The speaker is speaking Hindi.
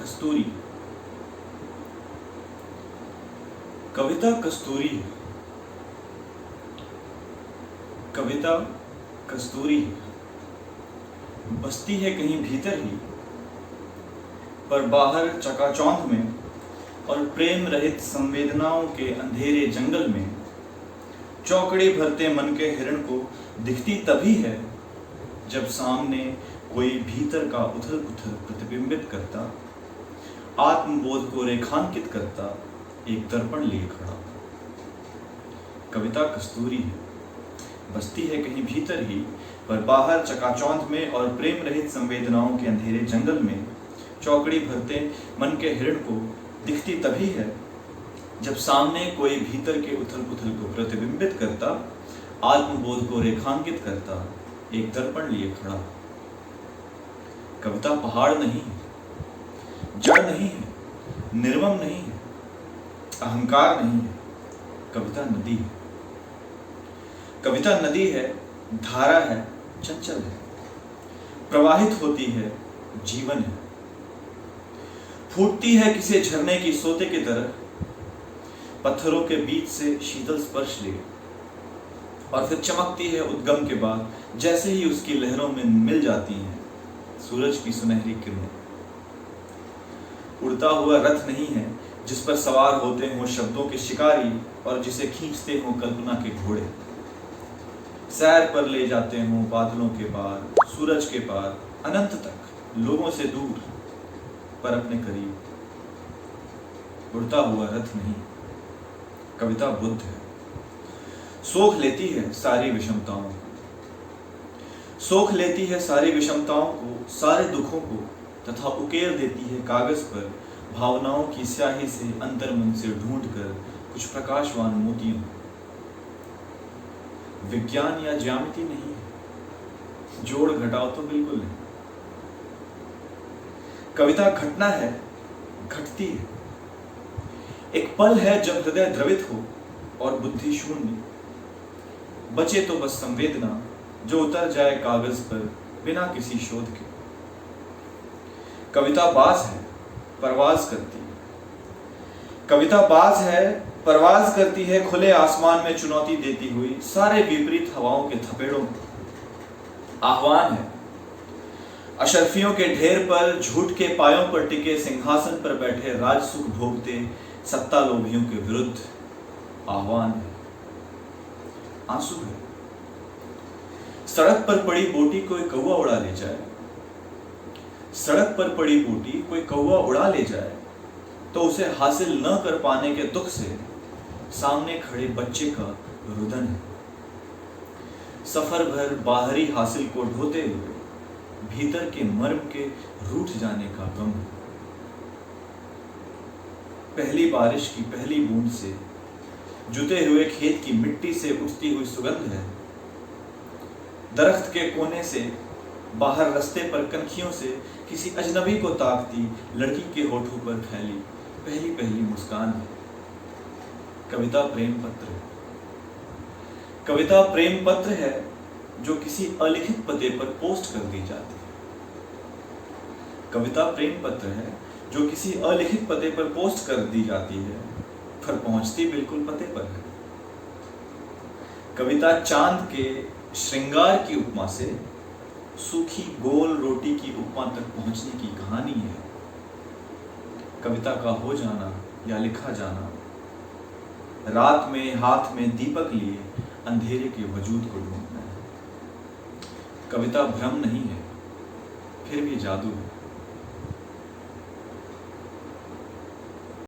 कस्तूरी। कविता कस्तूरी है, कविता कस्तूरी है। बसती है कहीं भीतर ही, पर बाहर चकाचौंध में और प्रेम रहित संवेदनाओं के अंधेरे जंगल में चौकड़ी भरते मन के हिरण को दिखती तभी है जब सामने कोई भीतर का उथल पुथल प्रतिबिंबित करता, आत्मबोध को रेखांकित करता एक दर्पण लिए खड़ा। कविता कस्तूरी है, बसती है कहीं भीतर ही, पर बाहर चकाचौंध में और प्रेम रहित संवेदनाओं के अंधेरे जंगल में चौकड़ी भरते मन के हिरण को दिखती तभी है जब सामने कोई भीतर के उथल पुथल को प्रतिबिंबित करता, आत्मबोध को रेखांकित करता एक दर्पण लिए खड़ा। कविता पहाड़ नहीं है, जड़ नहीं है, निर्मम नहीं है, अहंकार नहीं है। कविता नदी है। कविता नदी है, धारा है, चंचल है, प्रवाहित होती है, जीवन है। फूटती है किसी झरने की सोते की तरह, पत्थरों के बीच से शीतल स्पर्श ले, और फिर चमकती है उद्गम के बाद जैसे ही उसकी लहरों में मिल जाती हैं सूरज की सुनहरी किरणें। उड़ता हुआ रथ नहीं है जिस पर सवार होते हों शब्दों के शिकारी और जिसे खींचते हों कल्पना के घोड़े। सैर पर ले जाते हों बादलों के पार, सूरज के पार, अनंत तक, लोगों से दूर पर अपने करीब। उड़ता हुआ रथ नहीं। कविता बुद्ध है, सोख लेती है सारी विषमताओं को, सोख लेती है सारी विषमताओं को, सारे दुखों को, तथा उकेर देती है कागज पर भावनाओं की स्याही से अंतर्मन से ढूंढकर कुछ प्रकाशवान मोतियों। विज्ञान या ज्यामिति नहीं है, जोड़ घटाव तो बिल्कुल नहीं। कविता घटना है, घटती है। एक पल है जब हृदय द्रवित हो और बुद्धि शून्य, बचे तो बस संवेदना जो उतर जाए कागज पर बिना किसी शोध के। कविता बाज है, परवाज करती है। कविता बाज है, परवाज करती है, खुले आसमान में चुनौती देती हुई सारे विपरीत हवाओं के थपेड़ों को। आह्वान है, अशर्फियों के ढेर पर झूठ के पायों पर टिके सिंहासन पर बैठे राजसुख भोगते सत्ता लोभियों के विरुद्ध। आह्वान है, आंसू है। सड़क पर पड़ी बोटी कोई कौवा उड़ा ले जाए, सड़क पर पड़ी बोटी कोई कौवा उड़ा ले जाए तो उसे हासिल न कर पाने के दुख से सामने खड़े बच्चे का रुदन है। सफर भर बाहरी हासिल को ढोते हुए भीतर के मर्म के रूठ जाने का गम है। पहली बारिश की पहली बूंद से जुते हुए खेत की मिट्टी से उठती हुई सुगंध है। दरख्त के कोने से बाहर रास्ते पर कनखियों से किसी अजनबी को ताकती लड़की के होठों पर फैली पहली पहली मुस्कान है। कविता प्रेम पत्र है। कविता प्रेम पत्र है जो किसी अलिखित पते पर पोस्ट कर दी जाती है। कविता प्रेम पत्र है जो किसी अलिखित पते पर पोस्ट कर दी जाती है, पर पहुंचती बिल्कुल पते पर है। कविता चांद के श्रृंगार की उपमा से सूखी गोल रोटी की उपमा तक पहुंचने की कहानी है। कविता का हो जाना या लिखा जाना, रात में हाथ में दीपक लिए अंधेरे के वजूद को ढूंढना है। कविता भ्रम नहीं है, फिर भी जादू है।